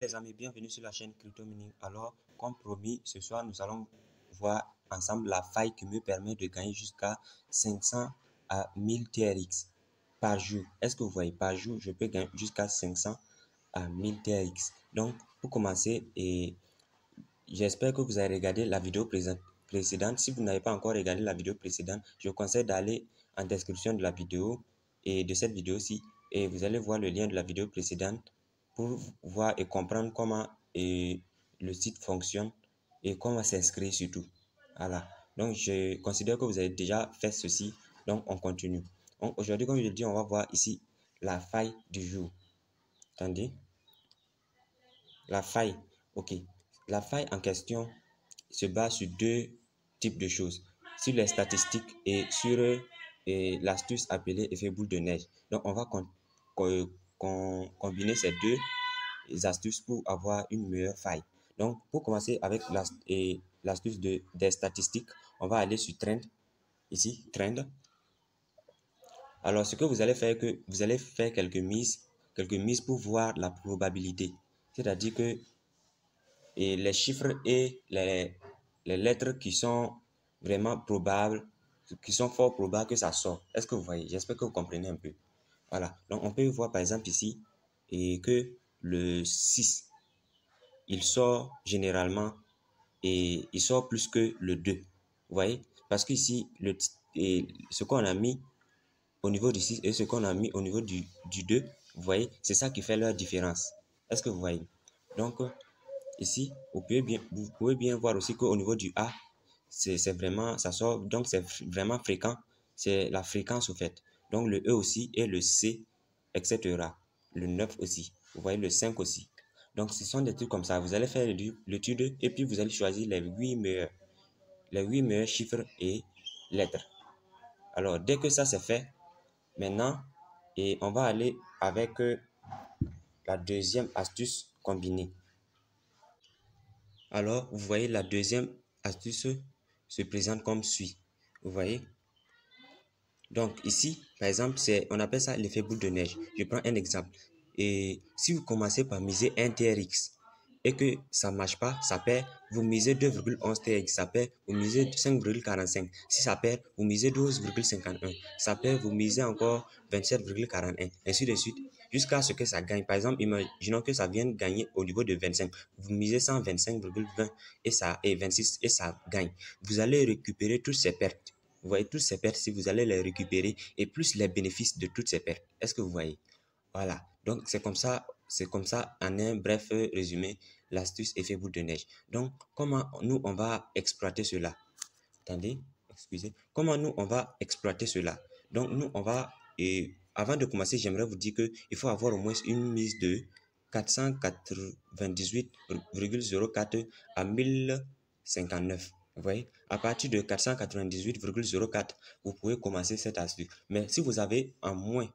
Les amis, bienvenue sur la chaîne Crypto Mining. Alors, comme promis, ce soir, nous allons voir ensemble la faille qui me permet de gagner jusqu'à 500 à 1000 TRX par jour. Est-ce que vous voyez, par jour, je peux gagner jusqu'à 500 à 1000 TRX. Donc, pour commencer, et j'espère que vous avez regardé la vidéo précédente. Si vous n'avez pas encore regardé la vidéo précédente, je vous conseille d'aller en description de la vidéo et de cette vidéo-ci et vous allez voir le lien de la vidéo précédente pour voir et comprendre comment le site fonctionne et comment s'inscrire surtout. Voilà. Donc, je considère que vous avez déjà fait ceci. Donc, on continue. Donc, aujourd'hui, comme je le dis, on va voir ici la faille du jour. Attendez. La faille. OK. La faille en question se base sur deux types de choses. Sur les statistiques et sur l'astuce appelée effet boule de neige. Donc, on va combiner ces deux astuces pour avoir une meilleure faille. Donc, pour commencer avec l'astuce des statistiques, on va aller sur Trend. Ici, Trend. Alors, ce que vous allez faire, que vous allez faire quelques mises pour voir la probabilité. C'est-à-dire que les chiffres et les lettres qui sont vraiment probables, qui sont fort probables que ça sort. Est-ce que vous voyez? J'espère que vous comprenez un peu. Voilà. Donc, on peut voir par exemple ici et que le 6, il sort généralement et il sort plus que le 2. Vous voyez? Parce qu'ici, ce qu'on a mis au niveau du 6 et ce qu'on a mis au niveau du 2, vous voyez, c'est ça qui fait leur différence. Est-ce que vous voyez? Donc, ici, vous pouvez bien voir aussi qu'au niveau du A, c'est vraiment, ça sort, donc c'est vraiment fréquent. C'est la fréquence au fait. Donc, le E aussi et le C, etc. Le 9 aussi. Vous voyez, le 5 aussi. Donc, ce sont des trucs comme ça. Vous allez faire l'étude et puis vous allez choisir les 8 meilleurs chiffres et lettres. Alors, dès que ça c'est fait, maintenant, et on va aller avec la deuxième astuce combinée. Alors, vous voyez, la deuxième astuce se présente comme suit. Vous voyez? Donc, ici, par exemple, on appelle ça l'effet boule de neige. Je prends un exemple. Et si vous commencez par miser 1 TRX et que ça ne marche pas, ça perd, vous misez 2,11 TRX, ça perd, vous misez 5,45. Si ça perd, vous misez 12,51. Ça perd, vous misez encore 27,41. Ainsi de suite, jusqu'à ce que ça gagne. Par exemple, imaginons que ça vienne gagner au niveau de 25. Vous misez 125,20 et 26 et ça gagne. Vous allez récupérer toutes ces pertes. Vous voyez, toutes ces pertes, si vous allez les récupérer et plus les bénéfices de toutes ces pertes. Est-ce que vous voyez? Voilà. Donc, c'est comme ça en un bref résumé, l'astuce effet boule de neige. Donc, comment nous, on va exploiter cela? Attendez, excusez. Comment nous, on va exploiter cela? Donc, nous, on va, et avant de commencer, j'aimerais vous dire qu'il faut avoir au moins une mise de 498,04 à 1059. Vous voyez, à partir de 498,04, vous pouvez commencer cette astuce. Mais si vous avez moins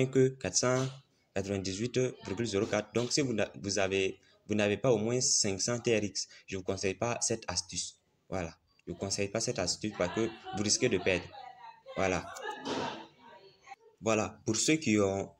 que 498,04, donc si vous n'avez pas au moins 500 TRX, je ne vous conseille pas cette astuce. Voilà, je ne vous conseille pas cette astuce parce que vous risquez de perdre. Voilà. Voilà, pour ceux qui ont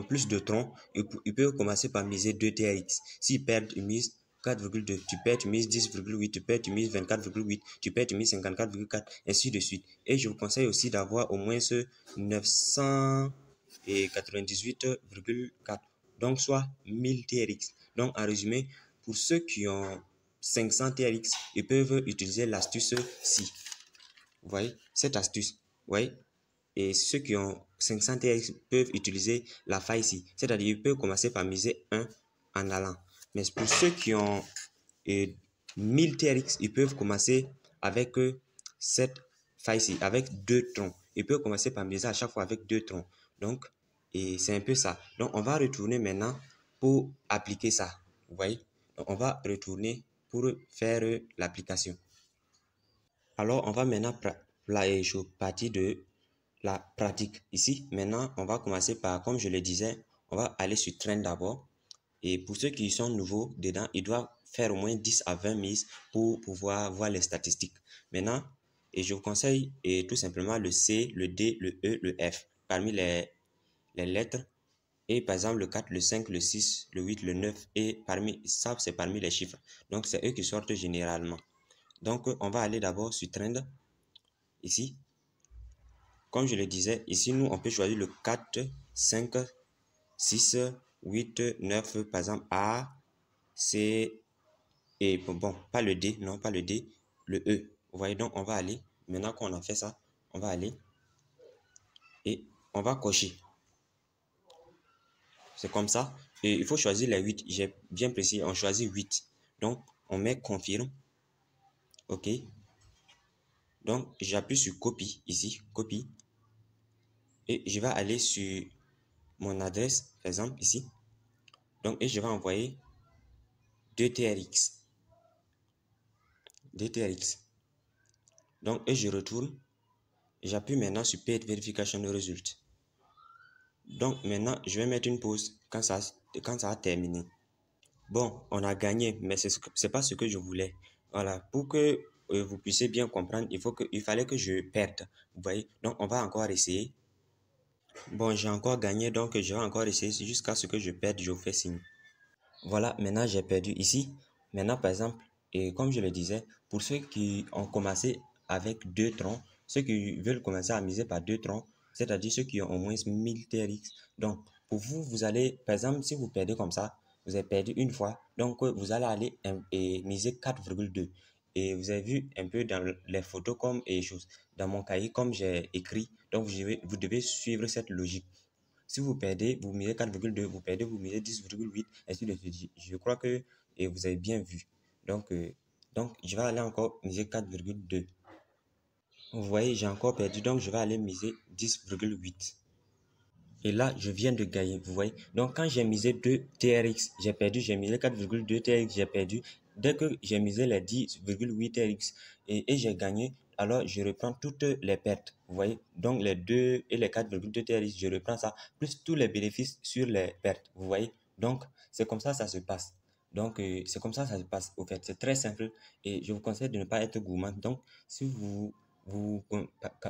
plus de troncs, ils peuvent commencer par miser 2 TRX. S'ils perdent, ils misent 4,2. Tu perds, tu mises 10,8. Tu perds, tu mises 24,8. Tu perds, tu mises 54,4. Ainsi de suite. Et je vous conseille aussi d'avoir au moins ce 998,4. Donc, soit 1000 TRX. Donc, en résumé, pour ceux qui ont 500 TRX, ils peuvent utiliser l'astuce-ci. Vous voyez, cette astuce. Vous voyez? Et ceux qui ont 500 TRX peuvent utiliser la faille ici. C'est-à-dire ils peuvent commencer par miser 1 en allant. Mais pour ceux qui ont 1000 TRX, ils peuvent commencer avec cette faille ici, avec 2 troncs. Ils peuvent commencer par miser à chaque fois avec 2 troncs. Donc, et c'est un peu ça. Donc, on va retourner maintenant pour appliquer ça. Vous voyez? Donc, on va retourner pour faire l'application. Alors, on va maintenant partir de la pratique. Ici, maintenant, on va commencer par, comme je le disais, on va aller sur Trend d'abord. Et pour ceux qui sont nouveaux dedans, ils doivent faire au moins 10 à 20 mises pour pouvoir voir les statistiques. Maintenant, et je vous conseille tout simplement le C, le D, le E, le F parmi les lettres Et par exemple, le 4, le 5, le 6, le 8, le 9, et parmi ça, c'est parmi les chiffres. Donc, c'est eux qui sortent généralement. Donc, on va aller d'abord sur Trend, ici. Comme je le disais, ici, nous, on peut choisir le 4, 5, 6, 8, 9, par exemple, A, C, et bon, pas le D, non, pas le D, le E. Vous voyez, donc, on va aller, maintenant qu'on a fait ça, on va aller et on va cocher. C'est comme ça. Et il faut choisir les 8. J'ai bien précisé, on choisit 8. Donc, on met confirme. OK. Donc, j'appuie sur copie, ici, copie. Et je vais aller sur mon adresse, par exemple, ici. Donc, et je vais envoyer 2TRX. 2TRX. Donc, et je retourne. J'appuie maintenant sur Paid Verification Result. Donc, maintenant, je vais mettre une pause quand ça a terminé. Bon, on a gagné, mais c'est pas ce que je voulais. Voilà, pour que vous puissiez bien comprendre, il fallait que je perde. Vous voyez? Donc, on va encore essayer. Bon, j'ai encore gagné, donc je vais encore essayer jusqu'à ce que je perde, je vous fais signe. Voilà, maintenant j'ai perdu ici. Maintenant, par exemple, et comme je le disais, pour ceux qui ont commencé avec 2 troncs, ceux qui veulent commencer à miser par 2 troncs, c'est-à-dire ceux qui ont au moins 1000 TRX. Donc, pour vous, vous allez, par exemple, si vous perdez comme ça, vous avez perdu une fois, donc vous allez aller et miser 4,2. Et vous avez vu un peu dans les photos comme et choses. Dans mon cahier, comme j'ai écrit, donc vous devez suivre cette logique. Si vous perdez, vous misez 4,2, vous perdez, vous misez 10,8, ainsi de suite. Je crois que vous avez bien vu. Donc, je vais aller encore miser 4,2. Vous voyez, j'ai encore perdu, donc je vais aller miser 10,8. Et là, je viens de gagner, vous voyez. Donc, quand j'ai misé 2 TRX, j'ai perdu, j'ai misé 4,2 TRX, j'ai perdu. Dès que j'ai misé les 10,8 TRX et j'ai gagné, alors je reprends toutes les pertes, vous voyez. Donc, les 2 et les 4,2 TRX, je reprends ça, plus tous les bénéfices sur les pertes, vous voyez. Donc, c'est comme ça se passe. Donc, c'est comme ça se passe, au fait. C'est très simple et je vous conseille de ne pas être gourmand. Donc, si vous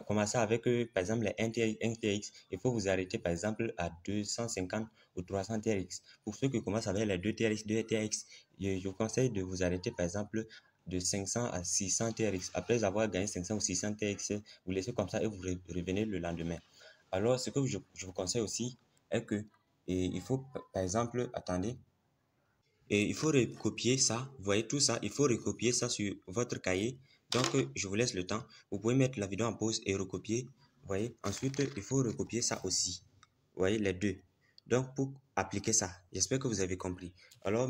commencez avec, par exemple, les 1 TX, il faut vous arrêter, par exemple, à 250 ou 300 TRX. Pour ceux qui commencent avec les 2 TRX, 2 TRX, je vous conseille de vous arrêter, par exemple, de 500 à 600 TRX. Après avoir gagné 500 ou 600 TRX, vous laissez comme ça et vous revenez le lendemain. Alors, ce que je vous conseille aussi est que il faut, par exemple, attendez, et il faut recopier ça, vous voyez tout ça, il faut recopier ça sur votre cahier. Donc, je vous laisse le temps. Vous pouvez mettre la vidéo en pause et recopier. Vous voyez, ensuite, il faut recopier ça aussi. Vous voyez, les deux. Donc, pour appliquer ça, j'espère que vous avez compris. Alors,